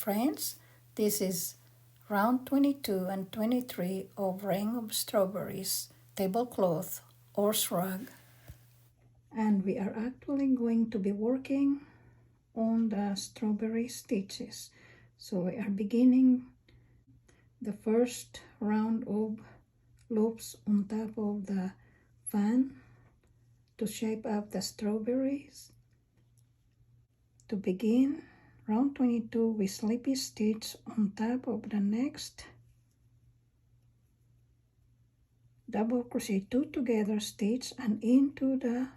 friends, this is round 22 and 23 of Ring of Strawberries tablecloth or shrug. And we are actually going to be working on the strawberry stitches. So we are beginning the first round of loops on top of the fan to shape up the strawberries. To begin, round 22 we slippy stitch on top of the next double crochet 2 together stitch and into the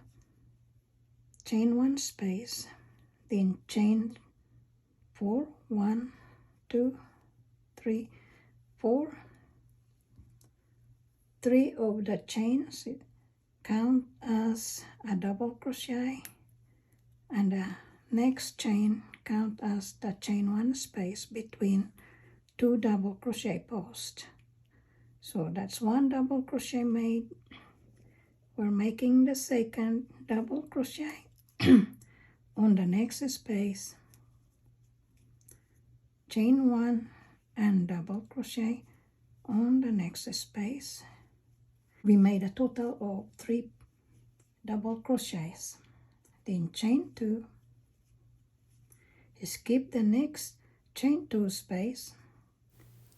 chain 1 space, then chain 4, 1, 2, 3, 4. 3 of the chains count as a double crochet, and the next chain count as the chain 1 space between 2 double crochet posts. So that's 1 double crochet made. We're making the second double crochet on the next space, chain 1 and double crochet on the next space. We made a total of 3 double crochets, then chain 2, skip the next chain 2 space,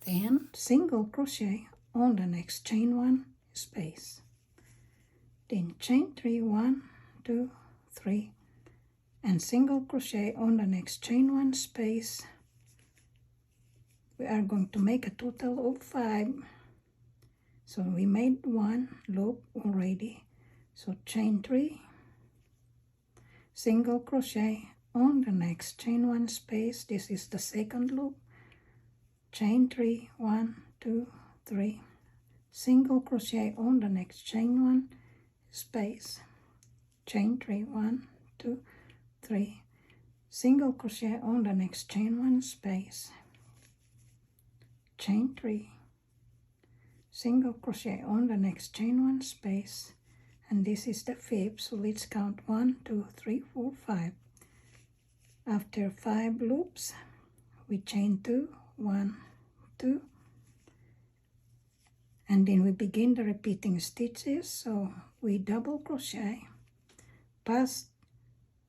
then single crochet on the next chain 1 space, then chain 3, 1, 2, 3, and single crochet on the next chain 1 space. We are going to make a total of 5. So we made 1 loop already. So chain 3, single crochet on the next chain 1 space. This is the second loop. Chain 3, 1, 2, 3, single crochet on the next chain 1 space. Chain 3, 1, 2, 3, single crochet on the next chain 1 space. Chain 3, single crochet on the next chain 1 space, and this is the 5th, so let's count 1, 2, 3, 4, 5. After 5 loops we chain 2, 1, 2, and then we begin the repeating stitches. So we double crochet past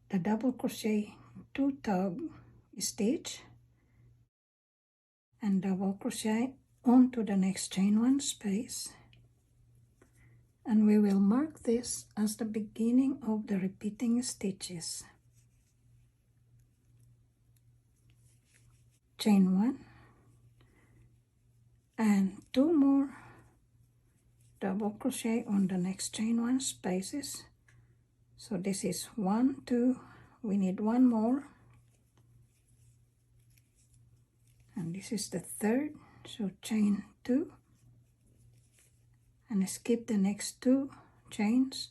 the double crochet 2 tug stitch and double crochet onto the next chain 1 space, and we will mark this as the beginning of the repeating stitches. Chain 1 and 2 more double crochet on the next chain 1 spaces. So this is 1, 2, we need 1 more, and this is the 3rd. So chain 2 and skip the next 2 chains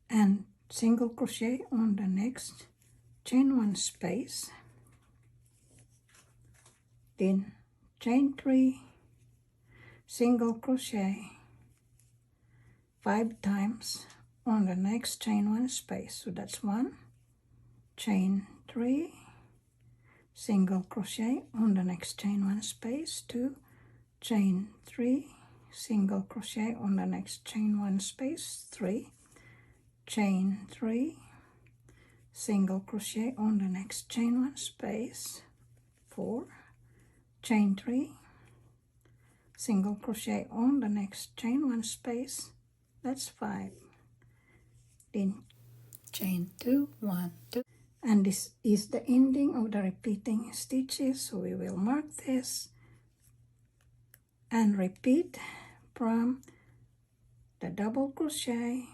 and single crochet on the next chain 1 space, then chain 3, single crochet 5 times on the next chain 1 space. So that's 1, chain 3, single crochet on the next chain 1 space, 2, chain 3, single crochet on the next chain 1 space, 3, chain 3, single crochet on the next chain 1 space, 4, chain 3, single crochet on the next chain 1 space, that's 5, then chain 2, 1, 2, and this is the ending of the repeating stitches. So we will mark this and repeat from the double crochet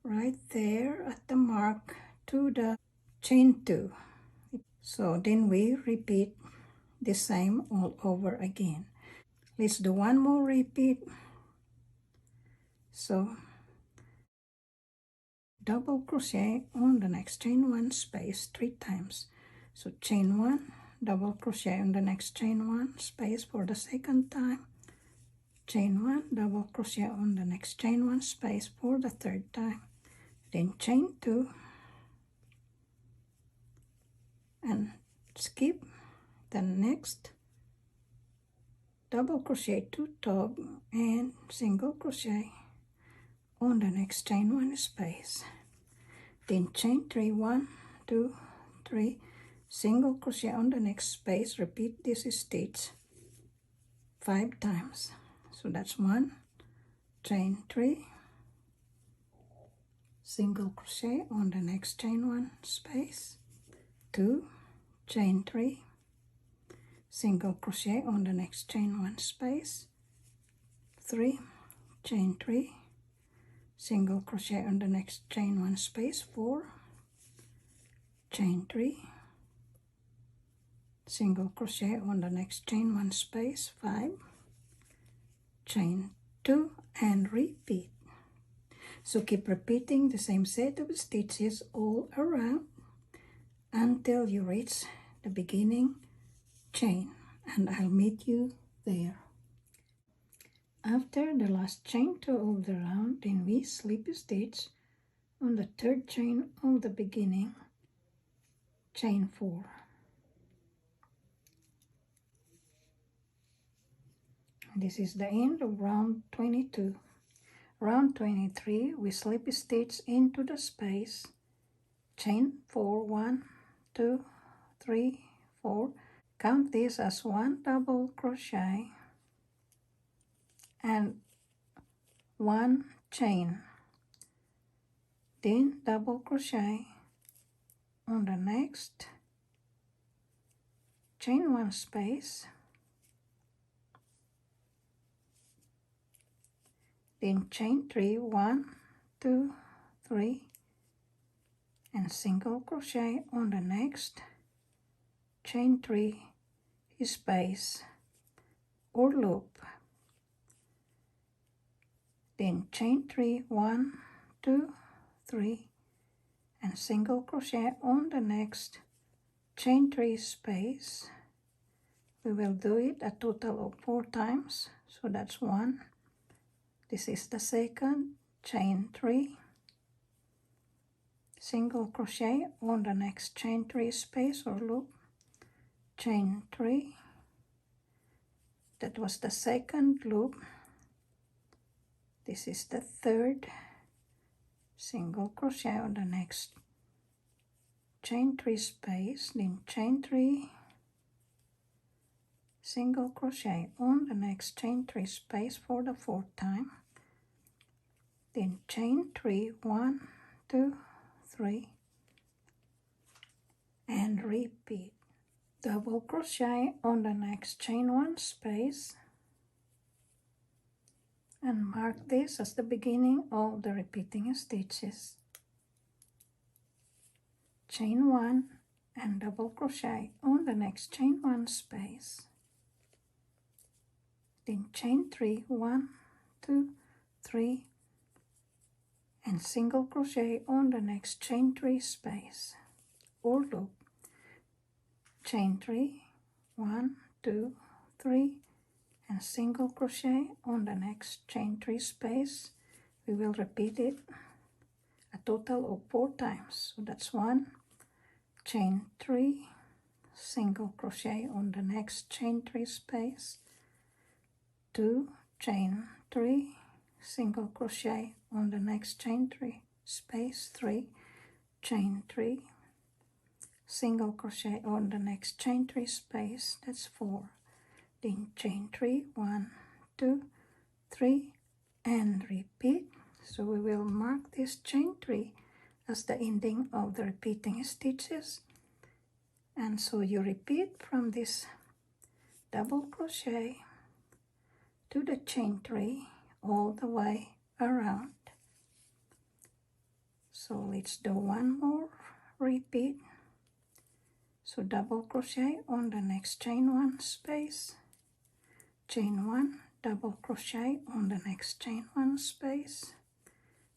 right there at the mark to the chain 2. So then we repeat the same all over again. Let's do one more repeat. So double crochet on the next chain 1 space 3 times. So chain 1, double crochet on the next chain 1 space for the second time, chain 1, double crochet on the next chain 1 space for the third time, then chain 2 and skip the next double crochet to top and single crochet on the next chain 1 space, then chain 3, 1, 2, 3, single crochet on the next space. Repeat this stitch 5 times. So that's 1, chain 3, single crochet on the next chain 1 space, 2, chain 3, single crochet on the next chain 1 space, 3, chain 3, single crochet on the next chain 1 space, 4, chain 3, single crochet on the next chain 1 space, 5, chain 2, and repeat. So keep repeating the same set of stitches all around until you reach the beginning chain, and I'll meet you there. After the last chain 2 of the round, then we slip stitch on the 3rd chain of the beginning, chain 4. This is the end of round 22. Round 23, we slip stitch into the space, chain 4, 1, 2, 3, 4. Count this as 1 double crochet and 1 chain, then double crochet on the next chain 1 space, then chain 3, 1, 2, 3, and single crochet on the next chain 3 space or loop, then chain 3, 1, 2, 3, and single crochet on the next chain 3 space. We will do it a total of 4 times, so that's 1. This is the second, chain 3, single crochet on the next chain 3 space or loop, chain 3, that was the second loop. This is the third, single crochet on the next chain 3 space, then chain 3, single crochet on the next chain 3 space for the 4th time, then chain 3, 1, 2, 3, and repeat. Double crochet on the next chain 1 space and mark this as the beginning of the repeating stitches. Chain 1 and double crochet on the next chain 1 space, then chain 3, 1, 2, 3, and single crochet on the next chain 3 space or loop, chain 3, 1, 2, 3, and single crochet on the next chain 3 space. We will repeat it a total of 4 times. So that's 1, chain 3, single crochet on the next chain 3 space, 2, chain 3, single crochet on the next chain 3 space, 3, chain 3, single crochet on the next chain 3 space, that's 4, then chain 3, 1, 2, 3, and repeat. So we will mark this chain 3 as the ending of the repeating stitches, and so you repeat from this double crochet to the chain 3 all the way around. So let's do one more repeat. So double crochet on the next chain 1 space, chain 1, double crochet on the next chain 1 space,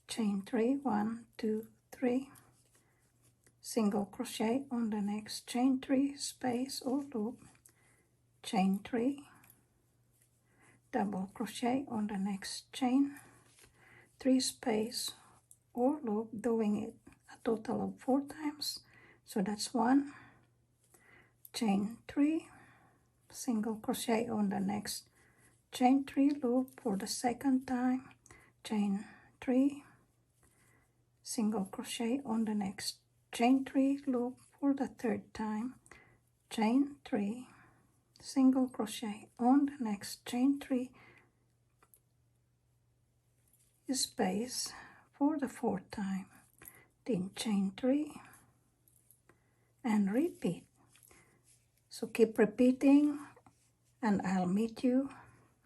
chain 3, 1, 2, 3, single crochet on the next chain 3 space or loop, chain 3, double crochet on the next chain 3 space or loop, doing it a total of 4 times. So that's 1, chain 3, single crochet on the next chain 3 loop for the second time, chain 3, single crochet on the next chain 3 loop for the third time, chain 3, single crochet on the next chain 3 space for the fourth time, then chain 3 and repeat. So keep repeating and I'll meet you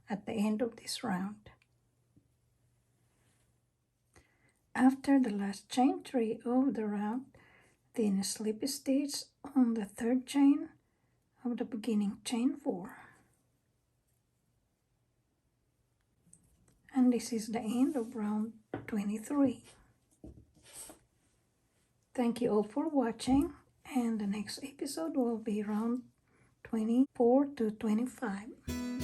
at the end of this round. After the last chain 3 of the round, then slip stitch on the third chain of the beginning chain 4. And this is the end of round 23. Thank you all for watching, and the next episode will be round 24 to 25.